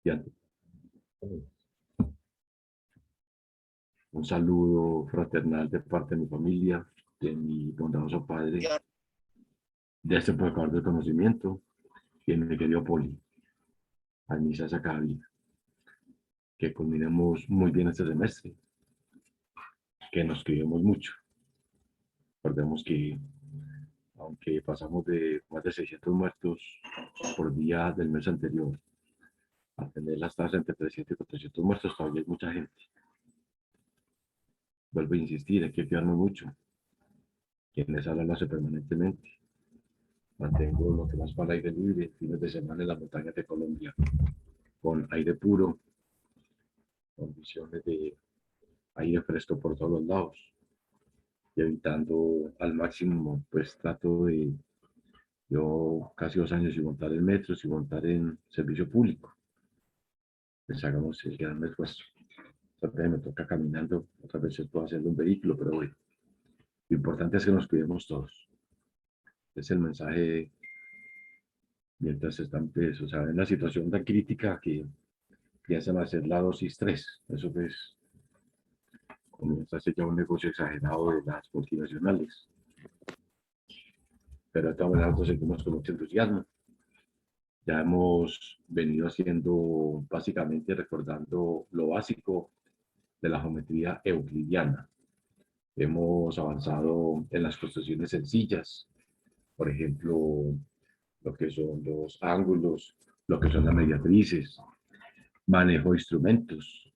Ya, un saludo fraternal de parte de mi familia, de mi bondadoso padre, de este provocador del conocimiento, y de mi querido Poli, a misa Sacabi, que culminemos muy bien este semestre, que nos cuidemos mucho. Recordemos que, aunque pasamos de más de 600 muertos por día del mes anterior, a tener las tasas entre 300 y 400 muertos, todavía hay mucha gente. Vuelvo a insistir, hay que cuidarnos mucho. Quienes hablan lo hace permanentemente. Mantengo lo que más para el aire libre, fines de semana en las montañas de Colombia, con aire puro, condiciones de aire fresco por todos los lados, y evitando al máximo, pues trato de, yo casi 2 años sin montar en metro, sin montar en servicio público, pues hagamos el gran esfuerzo. Otra vez me toca caminando, otra vez puedo hacerlo en vehículo, pero bueno, lo importante es que nos cuidemos todos. Es el mensaje mientras están, pues, o sea, en la situación tan crítica que piensan hacer la dosis 3. Eso pues comienza a ser ya un negocio exagerado de las multinacionales. Pero de todas maneras nosotros seguimos con mucho entusiasmo. Ya hemos venido haciendo, básicamente recordando lo básico de la geometría euclidiana. Hemos avanzado en las construcciones sencillas, por ejemplo, lo que son los ángulos, lo que son las mediatrices, manejo de instrumentos.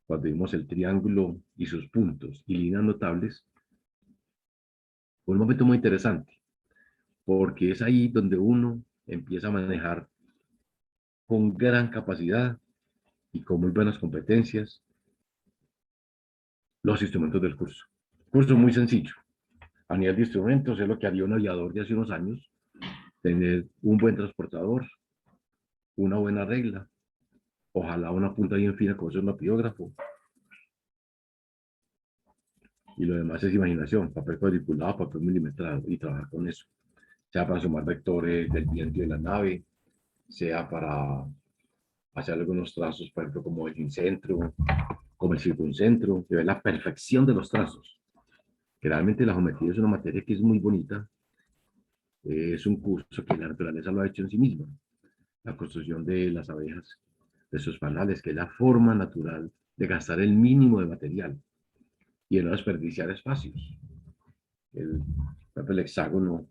Cuando vimos el triángulo y sus puntos y líneas notables, fue un momento muy interesante, porque es ahí donde uno empieza a manejar con gran capacidad y con muy buenas competencias los instrumentos del curso. Curso muy sencillo. A nivel de instrumentos es lo que haría un aviador de hace unos años, tener un buen transportador, una buena regla, ojalá una punta bien fina como es un mapiógrafo, y lo demás es imaginación, papel cuadriculado, papel milimetrado, y trabajar con eso, sea para sumar vectores del viento de la nave, sea para hacer algunos trazos, por ejemplo, como el incentro, como el circuncentro, de ver la perfección de los trazos. Que realmente la geometría es una materia que es muy bonita, es un curso que la naturaleza lo ha hecho en sí misma. La construcción de las abejas, de sus panales, que es la forma natural de gastar el mínimo de material y de no desperdiciar espacios. El, el hexágono,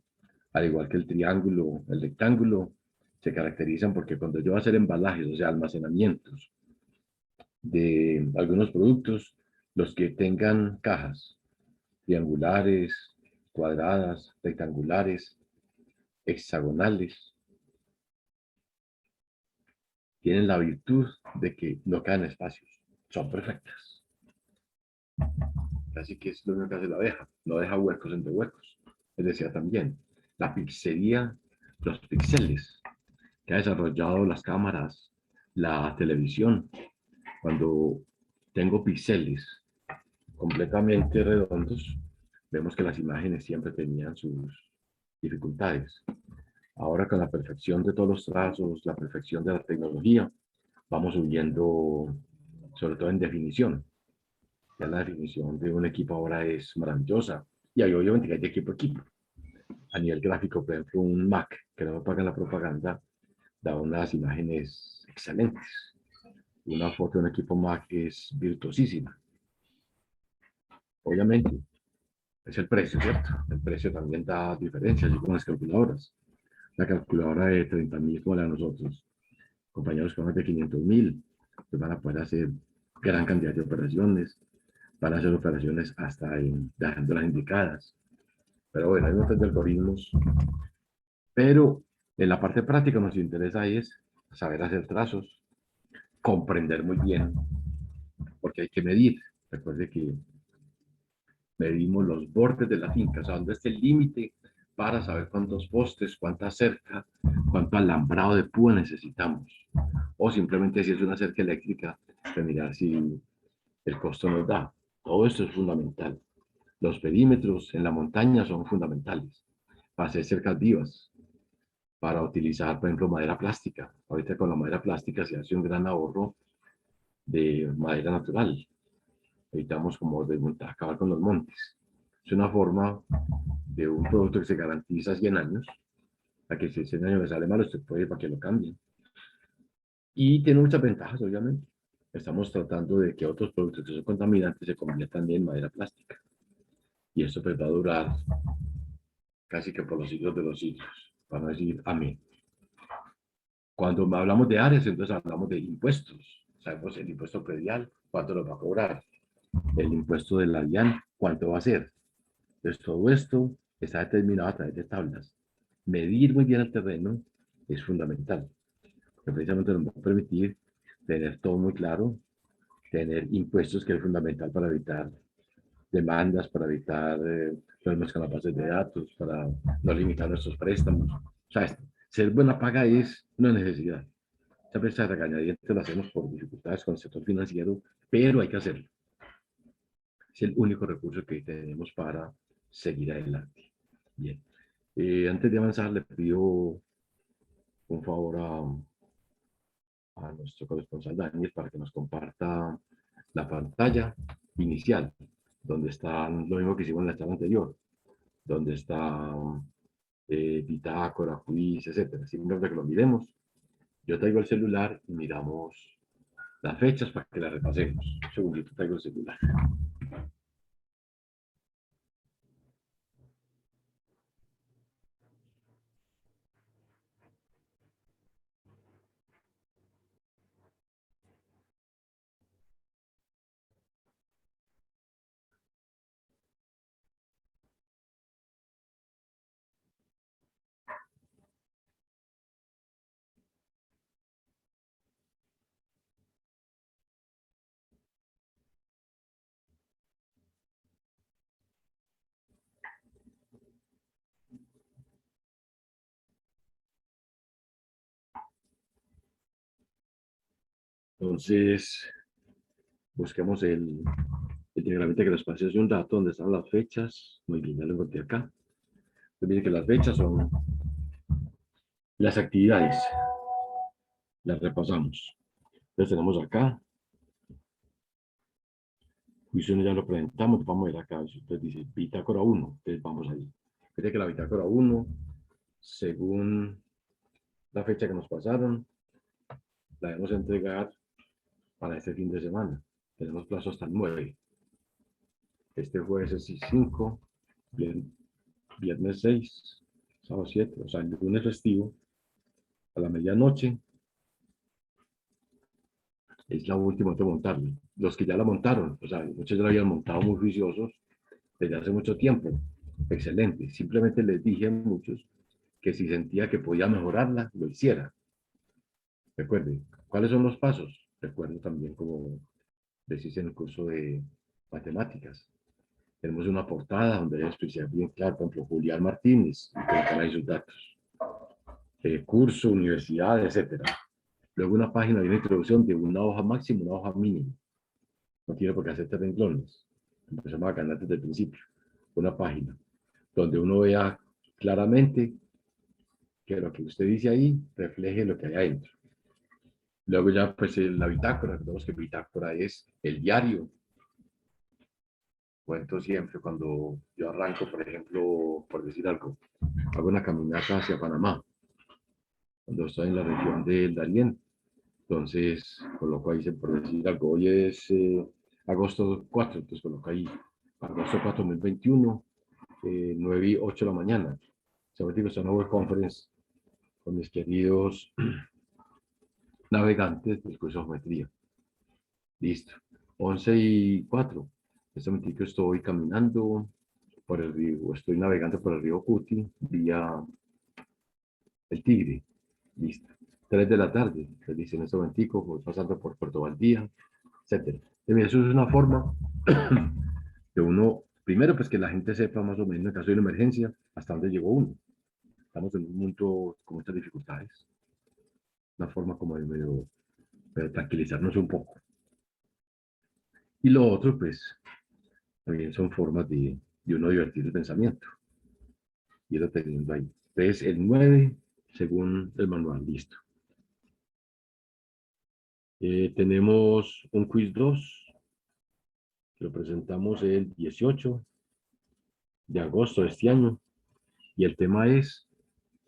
al igual que el triángulo, el rectángulo, se caracterizan porque cuando yo voy a hacer embalajes, o sea, almacenamientos de algunos productos, los que tengan cajas triangulares, cuadradas, rectangulares, hexagonales, tienen la virtud de que no caen espacios, son perfectas. Así que es lo único que hace la abeja, no deja huecos entre huecos. Les decía también, la pixería, los píxeles que ha desarrollado las cámaras, la televisión, cuando tengo píxeles completamente redondos, vemos que las imágenes siempre tenían sus dificultades. Ahora con la perfección de todos los trazos, la perfección de la tecnología, vamos subiendo, sobre todo en definición. Ya la definición de un equipo ahora es maravillosa. Y hay obviamente que hay de equipo a equipo. A nivel gráfico, por ejemplo, un Mac, que no me pagan la propaganda, da unas imágenes excelentes. Una foto de un equipo Mac es virtuosísima. Obviamente, es el precio, ¿cierto? El precio también da diferencias, así como las calculadoras. La calculadora de 30.000 como la de nosotros, compañeros con más de 500.000, que van a poder hacer gran cantidad de operaciones, van a hacer operaciones hasta dejando las indicadas. Pero bueno, hay un montón de algoritmos, pero en la parte práctica nos interesa es saber hacer trazos, comprender muy bien, porque hay que medir. Recuerde que medimos los bordes de la finca, o sea, dónde está el límite para saber cuántos postes, cuánta cerca, cuánto alambrado de púa necesitamos. O simplemente si es una cerca eléctrica, pues mirar si el costo nos da. Todo esto es fundamental. Los perímetros en la montaña son fundamentales para hacer cercas vivas. para utilizar, por ejemplo, madera plástica. Ahorita con la madera plástica se hace un gran ahorro de madera natural. Evitamos como desmontar, acabar con los montes. Es una forma de un producto que se garantiza 100 años, a que si 100 años le sale mal, usted puede ir para que lo cambien. Y tiene muchas ventajas, obviamente. Estamos tratando de que otros productos que son contaminantes se conviertan en madera plástica. Y esto pues va a durar casi que por los siglos de los siglos, para no decir amén. Cuando hablamos de áreas, entonces hablamos de impuestos. Sabemos el impuesto predial, cuánto nos va a cobrar. El impuesto de la DIAN, cuánto va a ser. Entonces todo esto está determinado a través de tablas. Medir muy bien el terreno es fundamental, porque precisamente nos va a permitir tener todo muy claro, tener impuestos que es fundamental para evitar demandas, para evitar problemas con las bases de datos, para no limitar nuestros préstamos. O sea, ser buena paga es una necesidad. Esa presa de regañadientes lo hacemos por dificultades con el sector financiero, pero hay que hacerlo. Es el único recurso que tenemos para seguir adelante. Bien. Antes de avanzar, le pido un favor a nuestro corresponsal Daniel para que nos comparta la pantalla inicial, donde está lo mismo que hicimos en la charla anterior, donde está bitácora, quiz, etcétera. Simplemente que lo miremos. Yo traigo el celular y miramos las fechas para que las repasemos. Un segundito, traigo el celular. Entonces, busquemos el diagramita que nos pasé hace un rato, donde están las fechas. Muy bien, ya lo encontré acá. Entonces, miren que las fechas son las actividades. Las repasamos. Entonces, tenemos acá. Juicio ya lo presentamos. Vamos a ver acá. Entonces, dice bitácora 1. Entonces, vamos ahí. Fíjate que la bitácora 1, según la fecha que nos pasaron, la debemos entregar para este fin de semana. Tenemos plazo hasta el 9. Este jueves es 5, viernes 6, sábado 7, o sea, el lunes festivo, a la medianoche, es la última de montarla. Los que ya la montaron, o sea, muchos ya la habían montado muy juiciosos desde hace mucho tiempo. Excelente. Simplemente les dije a muchos que si sentía que podía mejorarla, lo hiciera. Recuerden, ¿cuáles son los pasos? Recuerden también, como decís en el curso de matemáticas, tenemos una portada donde hay especial bien claro, por ejemplo, Julián Martínez, y colocan ahí sus datos. Curso, universidad, etcétera. Luego una página de una introducción de una hoja máxima, una hoja mínima. No tiene por qué hacer renglones. Empezamos a ganar desde el principio. Una página donde uno vea claramente que lo que usted dice ahí refleje lo que hay adentro. Luego ya pues la bitácora, recordemos que bitácora es el diario. Cuento siempre cuando yo arranco, por ejemplo, por decir algo, hago una caminata hacia Panamá, cuando estoy en la región del Darién. Entonces, coloco ahí, por decir algo, hoy es agosto 4, entonces coloco ahí agosto 4 2021, 9 y 8 de la mañana. Se me digo, es una web conference con mis queridos navegantes del curso de geometría. Listo. 11 y 4. Este momento estoy caminando por el río, estoy navegando por el río Cuti, vía el Tigre. Listo. 3 de la tarde, les dice en este momentico, voy pasando por Puerto Valdía, etcétera. Eso es una forma de uno, primero, pues que la gente sepa más o menos en caso de una emergencia hasta dónde llegó uno. Estamos en un mundo con muchas dificultades. Una forma como de medio, tranquilizarnos un poco. Y lo otro, pues, también son formas de uno divertir el pensamiento. Y lo teniendo ahí. Entonces, el 9 según el manual. Listo. Tenemos un quiz 2 que lo presentamos el 18 de agosto de este año y el tema es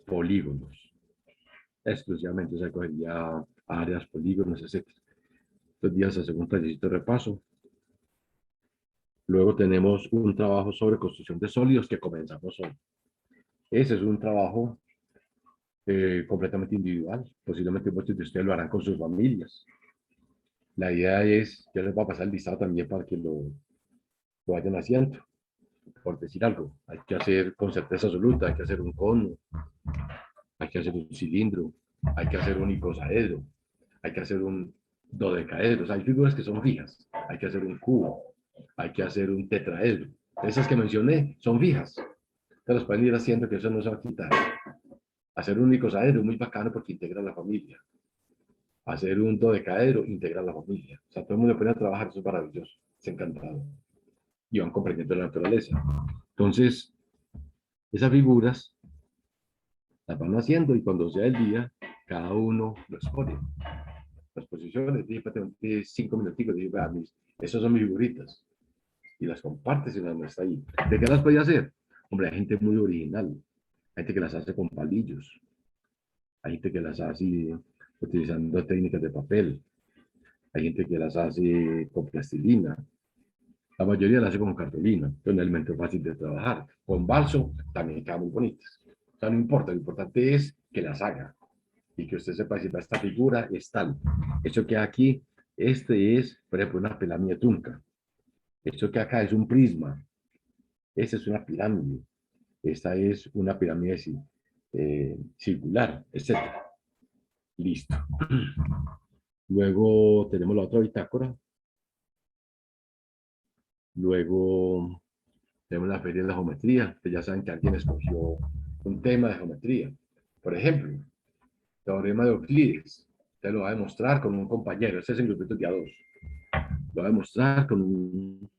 polígonos. Exclusivamente, o sea, cogería áreas, polígonos, etc. Estos días hacemos un tallercito de repaso. Luego tenemos un trabajo sobre construcción de sólidos que comenzamos hoy. Ese es un trabajo completamente individual. Posiblemente muchos de ustedes lo harán con sus familias. La idea es, yo les voy a pasar el listado también para que lo vayan haciendo. Por decir algo, hay que hacer con certeza absoluta, hay que hacer un cono, hay que hacer un cilindro, hay que hacer un icosaedro, hay que hacer un dodecaedro. O sea, hay figuras que son fijas. Hay que hacer un cubo, hay que hacer un tetraedro. Esas que mencioné son fijas. Te las pueden ir haciendo que eso no se va a quitar. Hacer un icosaedro muy bacano porque integra a la familia. Hacer un dodecaedro integra a la familia. O sea, todo el mundo puede trabajar, eso es maravilloso. Es encantado. Y van comprendiendo la naturaleza. Entonces, esas figuras las van haciendo y cuando sea el día, cada uno lo expone. Las posiciones, de 5 minuticos, esas son mis figuritas. Y las compartes y las muestras ahí. ¿De qué las podía hacer? Hombre, hay gente muy original. Hay gente que las hace con palillos. Hay gente que las hace utilizando técnicas de papel. Hay gente que las hace con plastilina. La mayoría las hace con cartulina. Es un elemento fácil de trabajar. Con balso también quedan muy bonitas. O sea, no importa. Lo importante es que las haga. Y que usted sepa si esta figura es tal. Eso que aquí, este es, por ejemplo, una pelamia tunca. Esto que acá es un prisma. Esta es una pirámide. Esta es una pirámide circular, etcétera. Listo. Luego tenemos la otra bitácora. Luego tenemos la feria de la geometría, que ya saben que alguien escogió un tema de geometría. Por ejemplo, teorema de Euclides. Usted lo va a demostrar con un compañero. Este es el grupito de a dos. Lo va a demostrar con un...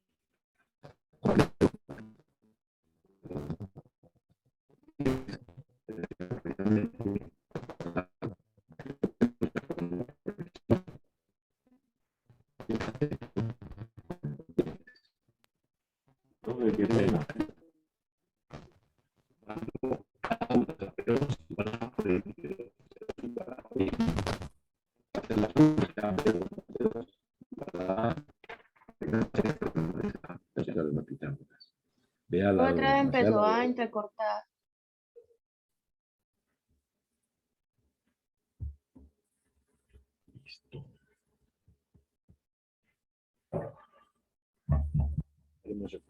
Vea la Otra vez demasiado. empezó a intercortar. Listo. No sé.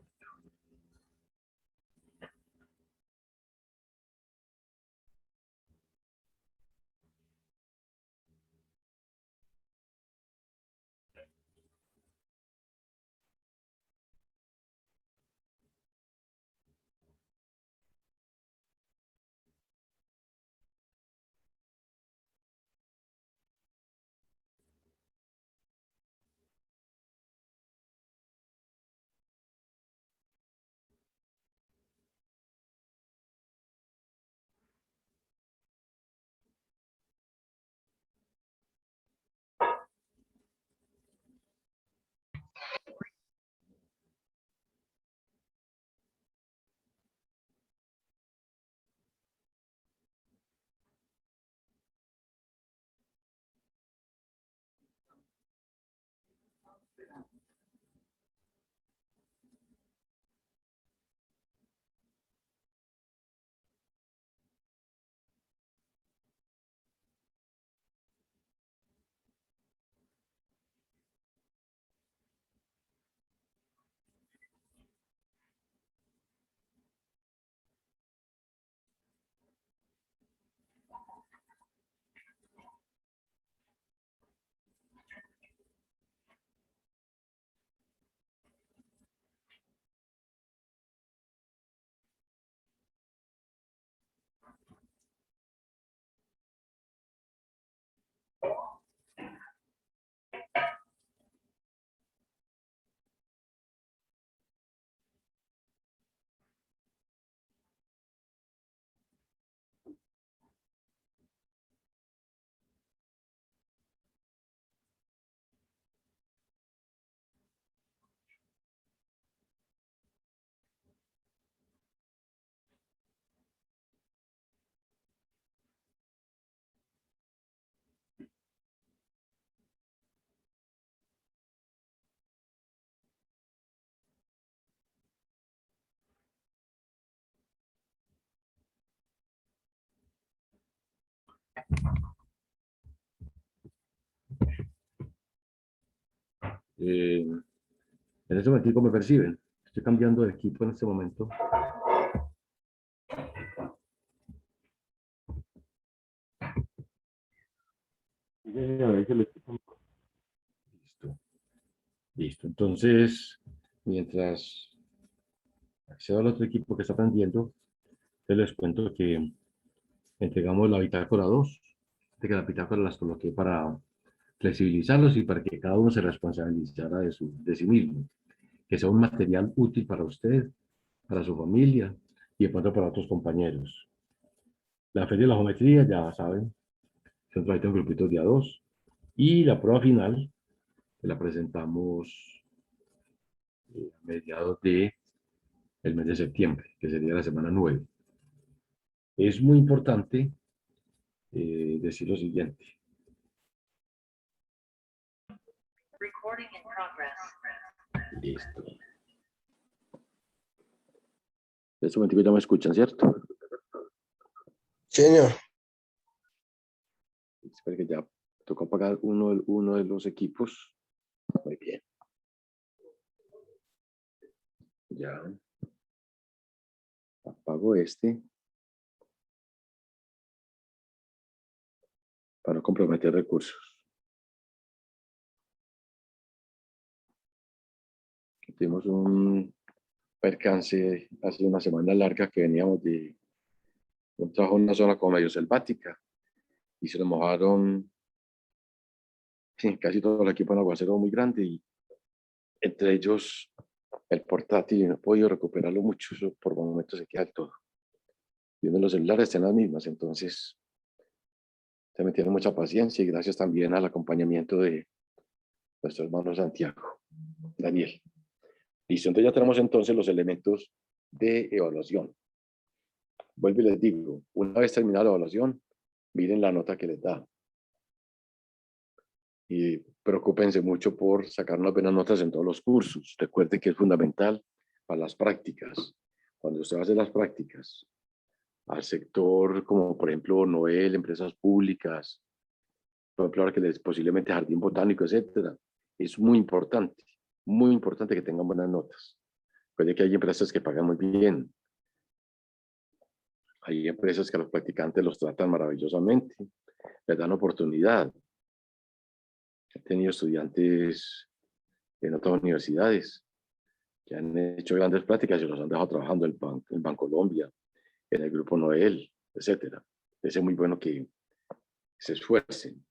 En este momento, ¿me perciben? Estoy cambiando de equipo en este momento. Listo. Listo. Entonces, mientras accedo al otro equipo que está aprendiendo, les cuento que entregamos la bitácora 2, de que la bitácora las coloqué para flexibilizarlos y para que cada uno se responsabilizara de sí mismo, que sea un material útil para usted, para su familia y de pronto para otros compañeros. La feria de la geometría, ya saben, siempre hay un grupito de A2 y la prueba final, que la presentamos a mediados de el mes de septiembre, que sería la semana 9. Es muy importante decir lo siguiente. Listo. En este momento ya me escuchan, ¿cierto? Señor. Espera que ya tocó apagar uno de los equipos. Muy bien. Ya. Apago este. Para no comprometer recursos. Tuvimos un percance hace una semana larga que veníamos de un trabajo en una zona como medio selvática y se nos mojaron casi todo el equipo en aguacero muy grande y entre ellos el portátil no he podido recuperarlo mucho, eso por momentos se queda todo. Y uno de los celulares está en las mismas, entonces se me tiene mucha paciencia y gracias también al acompañamiento de nuestro hermano Santiago, Daniel. Listo, entonces ya tenemos entonces los elementos de evaluación. Vuelvo y les digo, una vez terminada la evaluación, miren la nota que les da. Y preocúpense mucho por sacar unas buenas notas en todos los cursos. Recuerden que es fundamental para las prácticas. Cuando usted hace las prácticas al sector como por ejemplo Noel, empresas públicas, por ejemplo ahora que les posiblemente jardín botánico, etcétera, es muy importante que tengan buenas notas. Puede que hay empresas que pagan muy bien, hay empresas que a los practicantes los tratan maravillosamente, les dan oportunidad. He tenido estudiantes en otras universidades que han hecho grandes prácticas y los han dejado trabajando en Bancolombia, en el Grupo Noel, etcétera. Es muy bueno que se esfuercen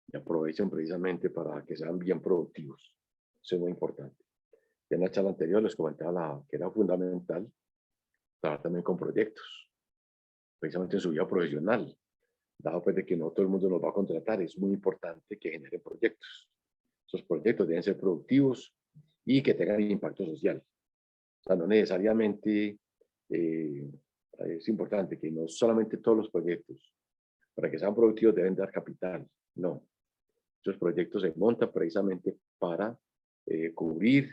y aprovechen precisamente para que sean bien productivos. Eso es muy importante. Ya en la charla anterior les comentaba que era fundamental trabajar también con proyectos, precisamente en su vida profesional. Dado pues de que no todo el mundo los va a contratar, es muy importante que generen proyectos. Esos proyectos deben ser productivos y que tengan impacto social. O sea, no necesariamente es importante que no solamente todos los proyectos, para que sean productivos deben dar capital. No. Esos proyectos se montan precisamente para cubrir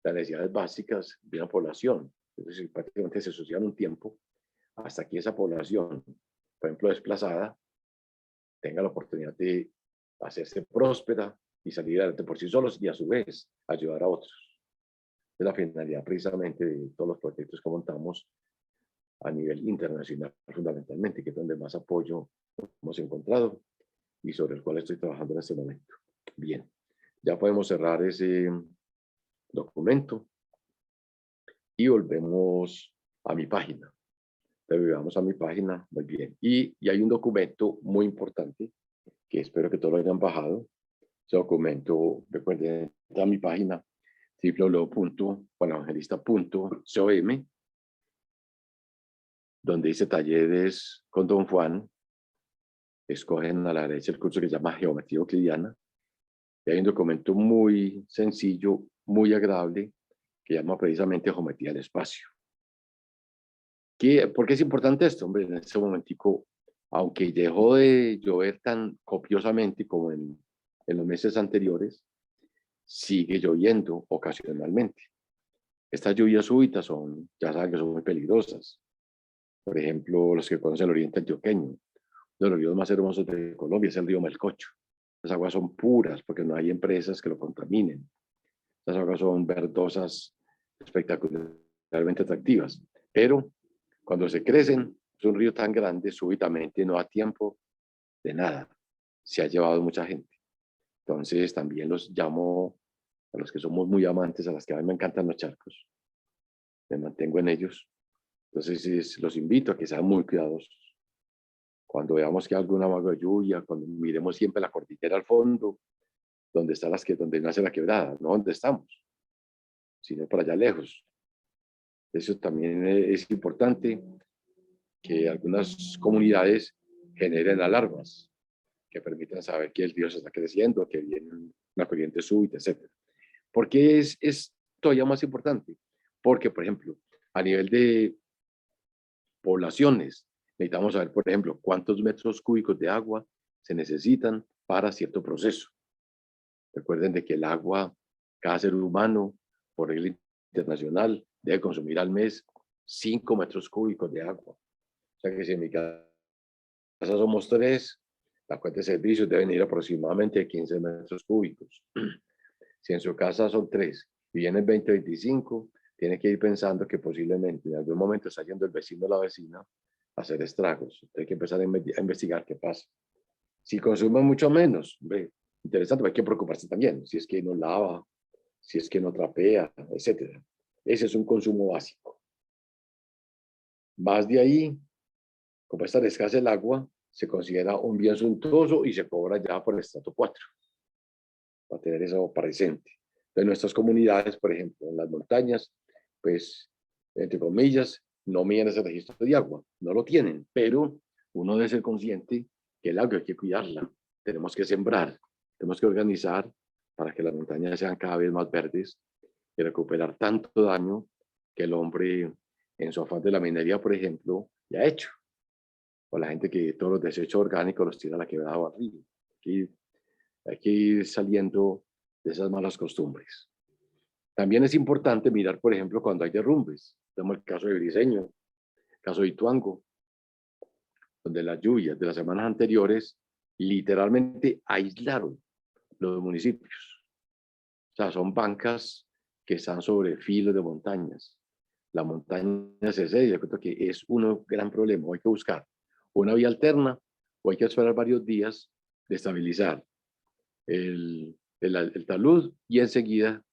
las necesidades básicas de una población. Es decir, prácticamente se asocian un tiempo hasta que esa población, por ejemplo, desplazada, tenga la oportunidad de hacerse próspera y salir adelante por sí solos y a su vez ayudar a otros. Es la finalidad precisamente de todos los proyectos que montamos a nivel internacional, fundamentalmente, que es donde más apoyo hemos encontrado y sobre el cual estoy trabajando en este momento. Bien, ya podemos cerrar ese documento y volvemos a mi página. Vamos a mi página, muy bien. Y hay un documento muy importante que espero que todos lo hayan bajado. Ese documento, recuerden, está en mi página www.juanevangelista.com, donde dice talleres con Don Juan. Escogen a la derecha el curso que se llama Geometría Euclidiana. Y hay un documento muy sencillo, muy agradable, que llama precisamente Geometría del Espacio. ¿Por qué es importante esto? Hombre, en este momentico, aunque dejó de llover tan copiosamente como en los meses anteriores, sigue lloviendo ocasionalmente. Estas lluvias súbitas ya saben que son muy peligrosas. Por ejemplo, los que conocen el oriente antioqueño, de los ríos más hermosos de Colombia, es el río Melcocho. Las aguas son puras porque no hay empresas que lo contaminen. Las aguas son verdosas, espectacularmente atractivas. Pero cuando se crecen, es un río tan grande, súbitamente no da tiempo de nada. Se ha llevado mucha gente. Entonces también los llamo a los que somos muy amantes, a las que a mí me encantan los charcos. Me mantengo en ellos. Entonces los invito a que sean muy cuidadosos. Cuando veamos que hay alguna vaga de lluvia, cuando miremos siempre la cordillera al fondo, donde nace la quebrada, no donde estamos, sino por allá lejos. Eso también es importante, que algunas comunidades generen alarmas que permitan saber que el río se está creciendo, que viene una corriente súbita, etc. ¿Por qué es todavía más importante? Porque, por ejemplo, a nivel de poblaciones, necesitamos saber, por ejemplo, cuántos metros cúbicos de agua se necesitan para cierto proceso. Recuerden de que el agua, cada ser humano, por regla internacional, debe consumir al mes 5 metros cúbicos de agua. O sea que si en mi casa somos 3, la cuenta de servicios deben ir aproximadamente 15 metros cúbicos. Si en su casa son 3 y vienen 20, 25, tiene que ir pensando que posiblemente en algún momento está yendo el vecino o la vecina a hacer estragos. Hay que empezar a investigar qué pasa. Si consumen mucho menos, ve, interesante, hay que preocuparse también. Si es que no lava, si es que no trapea, etc. Ese es un consumo básico. Más de ahí, como está escasa el agua, se considera un bien suntuoso y se cobra ya por el estrato 4, para tener eso presente. En nuestras comunidades, por ejemplo, en las montañas, pues, entre comillas, no miden ese registro de agua, no lo tienen, pero uno debe ser consciente que el agua hay que cuidarla, tenemos que sembrar, tenemos que organizar para que las montañas sean cada vez más verdes y recuperar tanto daño que el hombre, en su afán de la minería, por ejemplo, ya ha hecho. O la gente que todos los desechos orgánicos los tira a la quebrada o al río. Hay que ir saliendo de esas malas costumbres. También es importante mirar, por ejemplo, cuando hay derrumbes. Tenemos el caso de Briceño, el caso de Ituango, donde las lluvias de las semanas anteriores literalmente aislaron los municipios. O sea, son bancas que están sobre filos de montañas. La montaña se cede, yo creo que es un gran problema. Hay que buscar una vía alterna o hay que esperar varios días de estabilizar el talud y enseguida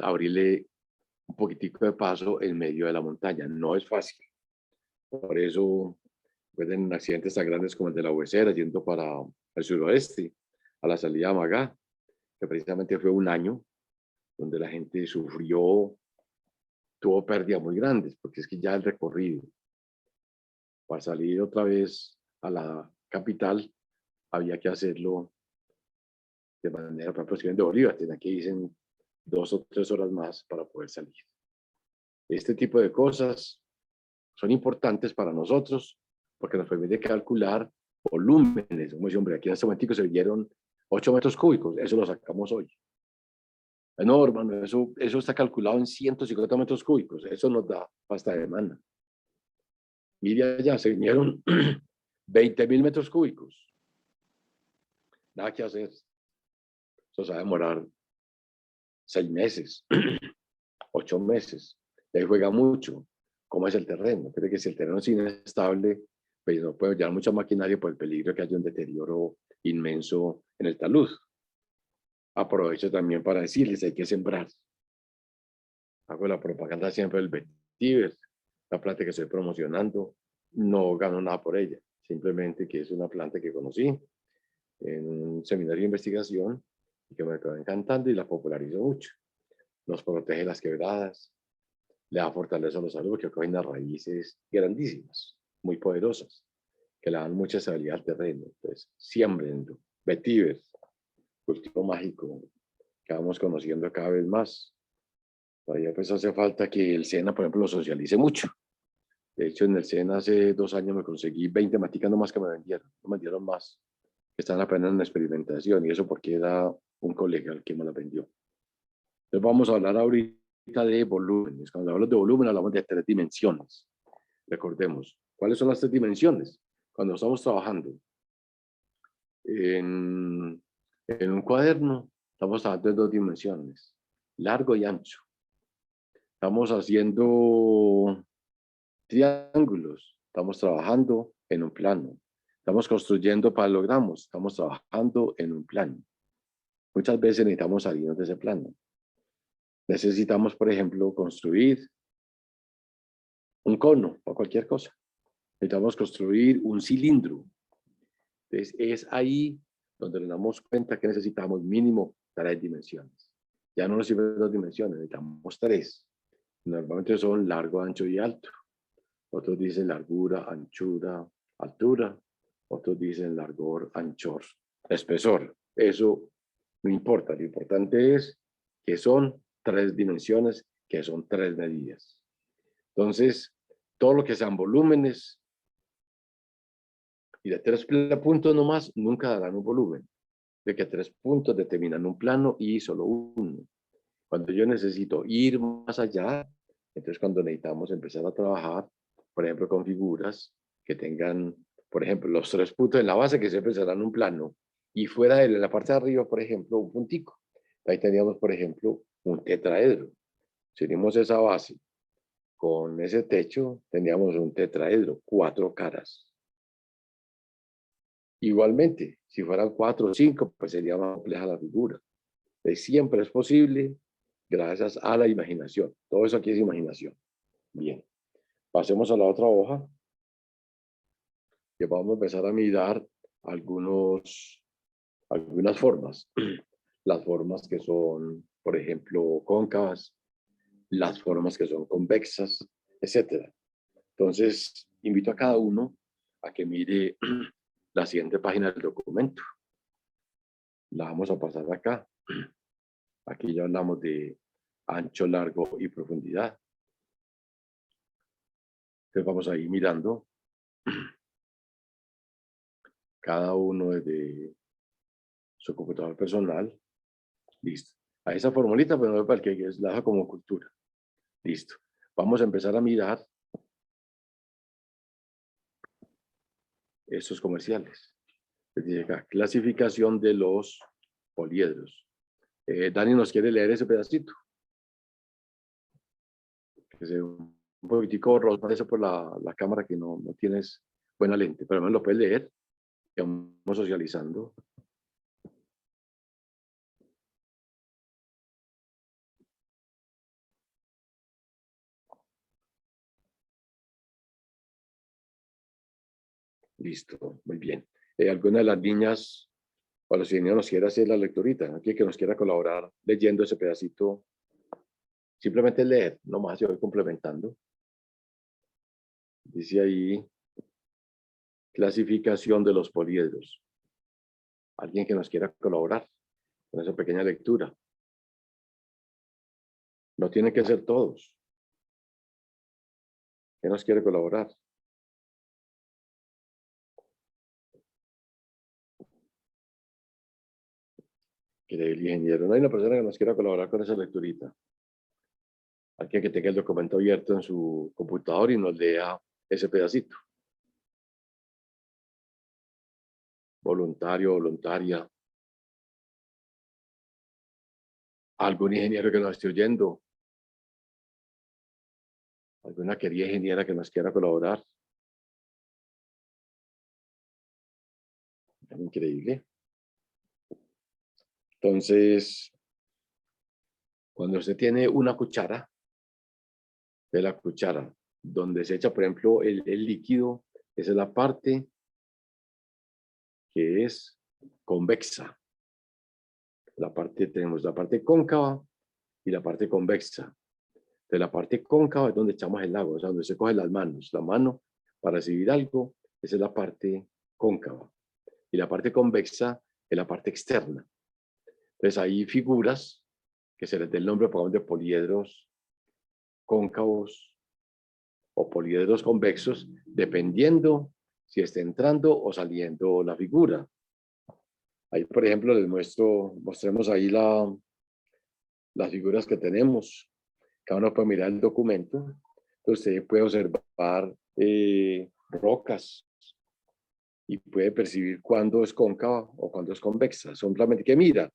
abrirle un poquitico de paso en medio de la montaña. No es fácil. Por eso pueden accidentes tan grandes como el de la Huesera, yendo para el suroeste, a la salida de Magá, que precisamente fue un año donde la gente sufrió, tuvo pérdidas muy grandes, porque es que ya el recorrido para salir otra vez a la capital había que hacerlo de manera, por ejemplo, si de Bolívar, tenía que irse en 2 o 3 horas más para poder salir. Este tipo de cosas son importantes para nosotros porque nos permite calcular volúmenes. Como dice, hombre, aquí en este momento se vieron 8 metros cúbicos, eso lo sacamos hoy. No, hermano, eso está calculado en 150 metros cúbicos, eso nos da pasta de demanda. Mire allá, se vinieron 20.000 metros cúbicos. Nada que hacer. Eso se va a demorar 6 meses, 8 meses. Y ahí juega mucho. ¿Cómo es el terreno? Creo que si el terreno es inestable, pues no puede llevar mucha maquinaria por el peligro de que haya un deterioro inmenso en el talud. Aprovecho también para decirles, hay que sembrar. Hago la propaganda siempre del vetiver, la planta que estoy promocionando. No gano nada por ella, simplemente que es una planta que conocí en un seminario de investigación y que me quedó encantando y la popularizo mucho. Nos protege las quebradas, le da fortaleza a los árboles que cogen unas raíces grandísimas, muy poderosas, que le dan mucha estabilidad al terreno. Entonces, siembrenlo. Vetiver, cultivo mágico que vamos conociendo cada vez más. Todavía pues hace falta que el SENA, por ejemplo, lo socialice mucho. De hecho, en el SENA hace 2 años me conseguí 20 maticas nomás que me vendieron. No me vendieron más. Están apenas en experimentación y eso porque era un colega el que me la vendió. Entonces vamos a hablar ahorita de volúmenes. Cuando hablamos de volumen hablamos de 3 dimensiones. Recordemos, ¿cuáles son las 3 dimensiones? cuando estamos trabajando en un cuaderno, estamos trabajando en 2 dimensiones, largo y ancho. Estamos haciendo triángulos, estamos trabajando en un plano. Estamos construyendo paralogramos, estamos trabajando en un plano. Muchas veces necesitamos salirnos de ese plano. Necesitamos, por ejemplo, construir un cono o cualquier cosa. Necesitamos construir un cilindro. Entonces, es ahí donde nos damos cuenta que necesitamos mínimo 3 dimensiones. Ya no nos sirven 2 dimensiones, necesitamos 3. Normalmente son largo, ancho y alto. Otros dicen largura, anchura, altura. Otros dicen largor, anchor, espesor. Eso no importa. Lo importante es que son 3 dimensiones, que son 3 medidas. Entonces, todo lo que sean volúmenes y de 3 puntos nomás, nunca darán un volumen. De que 3 puntos determinan un plano y solo uno. Cuando yo necesito ir más allá, entonces cuando necesitamos empezar a trabajar, por ejemplo, con figuras que tengan, por ejemplo, los 3 puntos en la base que siempre serán un plano, y fuera de él, en la parte de arriba, por ejemplo, un puntico. Ahí teníamos, por ejemplo, un tetraedro. Si unimos esa base con ese techo, tendríamos un tetraedro, 4 caras. Igualmente, si fueran 4 o 5, pues sería más compleja la figura. Entonces, siempre es posible gracias a la imaginación. Todo eso aquí es imaginación. Bien, pasemos a la otra hoja, que vamos a empezar a mirar algunas formas. Las formas que son, por ejemplo, cóncavas, las formas que son convexas, etc. Entonces, invito a cada uno a que mire la siguiente página del documento. La vamos a pasar acá. Aquí ya hablamos de ancho, largo y profundidad. Entonces vamos a ir mirando cada uno desde su computador personal. Listo. A esa formulita, pero no para que es la como cultura. Listo. Vamos a empezar a mirar estos comerciales. Dice acá, clasificación de los poliedros. Dani nos quiere leer ese pedacito. Que se un poquitico borroso, parece por la cámara que no tienes buena lente, pero me lo puedes leer. Vamos socializando. Listo, muy bien. ¿Alguna de las niñas o los niños nos quiere hacer la lecturita? Aquí que nos quiera colaborar leyendo ese pedacito. Simplemente leer, nomás yo voy complementando. Dice ahí, clasificación de los poliedros. Alguien que nos quiera colaborar con esa pequeña lectura. No tienen que ser todos. ¿Quién nos quiere colaborar? Que el ingeniero. No hay una persona que nos quiera colaborar con esa lecturita. Alguien que tenga el documento abierto en su computador y nos lea ese pedacito. Voluntario, voluntaria. Algún ingeniero que nos esté oyendo. Alguna querida ingeniera que nos quiera colaborar. Increíble. Entonces, cuando usted tiene una cuchara, de la cuchara, donde se echa, por ejemplo, el líquido, esa es la parte que es convexa. Tenemos la parte cóncava y la parte convexa. De la parte cóncava es donde echamos el agua, o sea, donde se coge las manos. La mano para recibir algo, esa es la parte cóncava. Y la parte convexa es la parte externa. Entonces hay figuras que se les da el nombre, por ejemplo, de poliedros cóncavos o poliedros convexos, dependiendo si está entrando o saliendo la figura. Ahí, por ejemplo, les mostremos ahí las figuras que tenemos. Cada uno puede mirar el documento. Entonces, usted puede observar rocas, y puede percibir cuándo es cóncava o cuándo es convexa. Solamente que mira,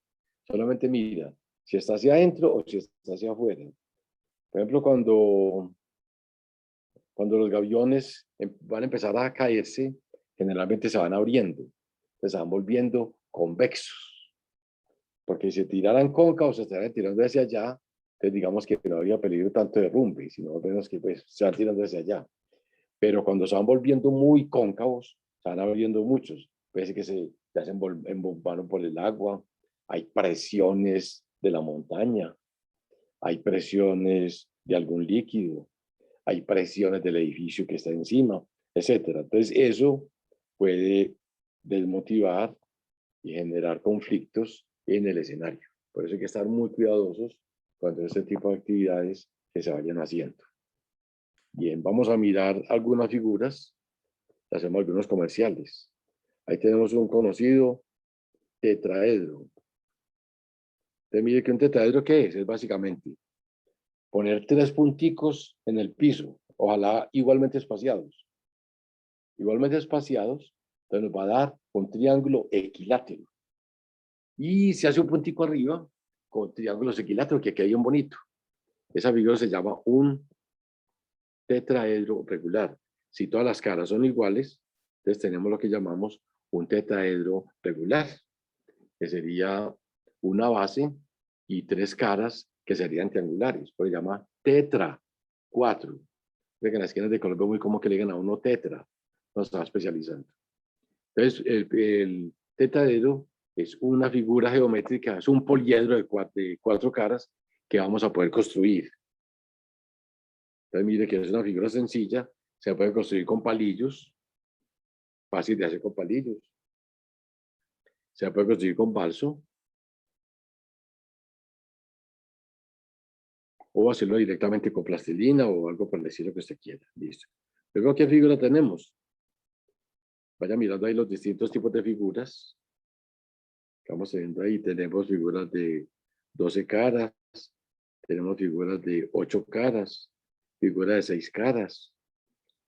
solamente mira si está hacia adentro o si está hacia afuera. Por ejemplo, cuando los gaviones van a empezar a caerse, generalmente se van abriendo, se van volviendo convexos, porque si tiraran cóncavos, se estarían tirando hacia allá, entonces digamos que no había peligro tanto de derrumbe, sino menos que pues, se van tirando hacia allá. Pero cuando se van volviendo muy cóncavos, se van abriendo muchos, parece que se hacen embombaron por el agua, hay presiones de la montaña, hay presiones de algún líquido, hay presiones del edificio que está encima, etcétera. Entonces eso puede desmotivar y generar conflictos en el escenario. Por eso hay que estar muy cuidadosos cuando este tipo de actividades que se vayan haciendo. Bien, vamos a mirar algunas figuras, hacemos algunos comerciales. Ahí tenemos un conocido tetraedro. Entonces, mire que un tetraedro, ¿qué es? Es básicamente poner 3 punticos en el piso, ojalá igualmente espaciados. Igualmente espaciados, entonces nos va a dar un triángulo equilátero. Y se hace un puntico arriba con triángulos equiláteros que queda bien bonito. Esa figura se llama un tetraedro regular. Si todas las caras son iguales, entonces tenemos lo que llamamos un tetraedro regular, que sería una base y 3 caras que serían triangulares. Por eso se llama tetra 4. En las esquinas de Colombia muy como que le digan a uno tetra, nos está especializando. Entonces, el tetraedro es una figura geométrica, es un poliedro de 4 caras que vamos a poder construir. Entonces, mire que es una figura sencilla, se puede construir con palillos, fácil de hacer con palillos. Se puede construir con balso o hacerlo directamente con plastilina o algo por el estilo que usted quiera. Listo. Luego, ¿qué figura tenemos? Vaya mirando ahí los distintos tipos de figuras. Estamos viendo ahí, tenemos figuras de 12 caras, tenemos figuras de 8 caras, figuras de 6 caras,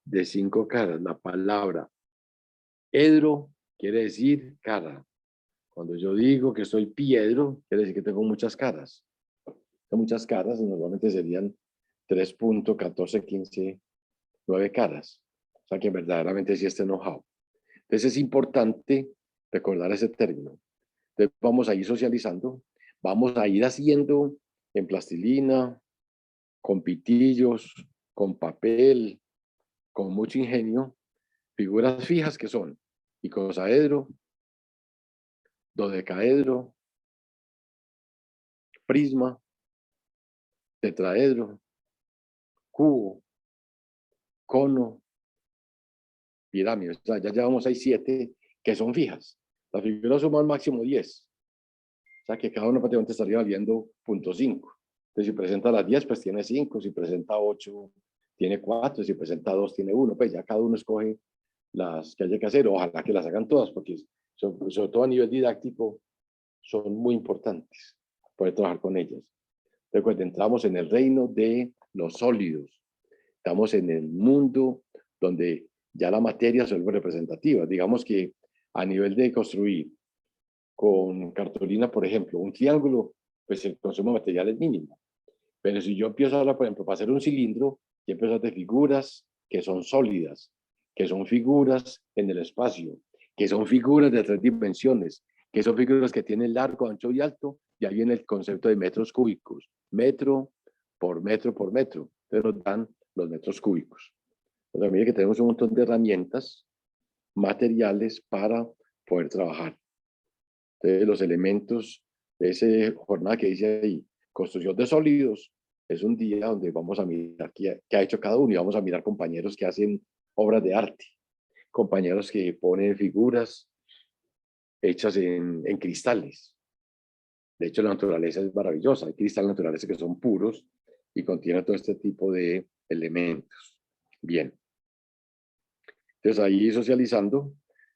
de 5 caras. La palabra edro quiere decir cara. Cuando yo digo que soy piedro, quiere decir que tengo muchas caras. Tengo muchas caras, normalmente serían 3.1415 9 caras. O sea que verdaderamente sí está enojado. Entonces es importante recordar ese término. Entonces vamos a ir socializando, vamos a ir haciendo en plastilina, con pitillos, con papel, con mucho ingenio, figuras fijas que son icosaedro, dodecaedro, prisma, tetraedro, cubo, cono, pirámide. O sea, ya llevamos ahí 7 que son fijas. Las figuras suman máximo 10. O sea que cada uno prácticamente estaría valiendo 0.5. Entonces, si presenta las 10, pues tiene 5. Si presenta 8, tiene 4. Si presenta 2, tiene 1. Pues ya cada uno escoge las que haya que hacer. Ojalá que las hagan todas, porque sobre todo a nivel didáctico son muy importantes poder trabajar con ellas. Recuerden, entramos en el reino de los sólidos. Estamos en el mundo donde ya la materia se vuelve representativa. Digamos que a nivel de construir con cartulina, por ejemplo, un triángulo, pues el consumo de material es mínimo. Pero si yo empiezo ahora, por ejemplo, para hacer un cilindro, yo empiezo a hacer figuras que son sólidas, que son figuras en el espacio, que son figuras de 3 dimensiones, que son figuras que tienen largo, ancho y alto, y ahí viene el concepto de metros cúbicos, metro por metro por metro. Entonces nos dan los metros cúbicos. Entonces, mire que tenemos un montón de herramientas materiales para poder trabajar. Entonces, los elementos de esa jornada que dice ahí, construcción de sólidos, es un día donde vamos a mirar qué ha hecho cada uno y vamos a mirar compañeros que hacen obras de arte, compañeros que ponen figuras hechas en cristales. De hecho, la naturaleza es maravillosa. Hay cristales naturales que son puros y contienen todo este tipo de elementos. Bien. Entonces, ahí socializando,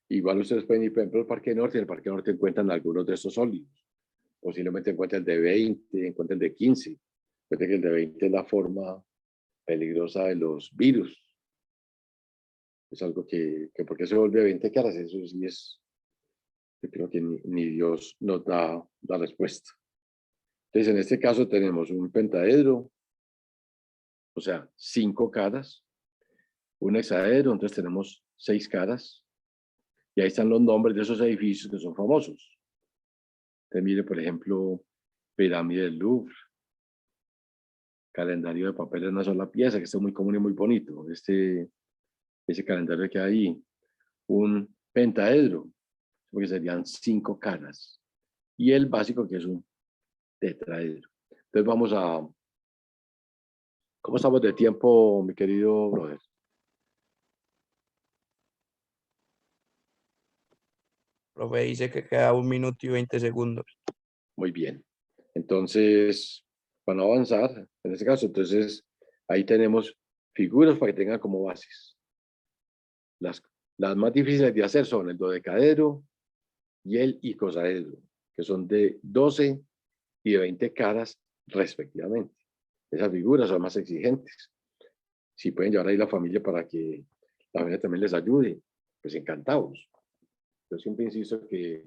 igual ustedes pueden ir, por ejemplo, al Parque Norte. En el Parque Norte encuentran algunos de estos sólidos. Posiblemente encuentre el de 20, encuentre el de 15. Puede que el de 20 es la forma peligrosa de los virus. Es algo que ¿por qué se vuelve 20 caras? Eso sí es, yo creo que ni Dios nos da la respuesta. Entonces, en este caso tenemos un pentaedro, o sea, 5 caras, un hexaedro, entonces tenemos 6 caras, y ahí están los nombres de esos edificios que son famosos. Entonces, mire, por ejemplo, Pirámide del Louvre, calendario de papel en una sola pieza, que está muy común y muy bonito. Ese calendario que hay ahí, un pentaedro, porque serían 5 caras, y el básico que es un tetraedro. Entonces vamos a, ¿cómo estamos de tiempo, mi querido brother? Profe, dice que queda 1 minuto y 20 segundos. Muy bien. Entonces, para no avanzar, en este caso, entonces ahí tenemos figuras para que tengan como bases. Las más difíciles de hacer son el dodecaedro y el icosaedro, que son de 12 y de 20 caras respectivamente. Esas figuras son más exigentes. Si pueden llevar ahí la familia para que la familia también les ayude, pues encantados. Yo siempre insisto que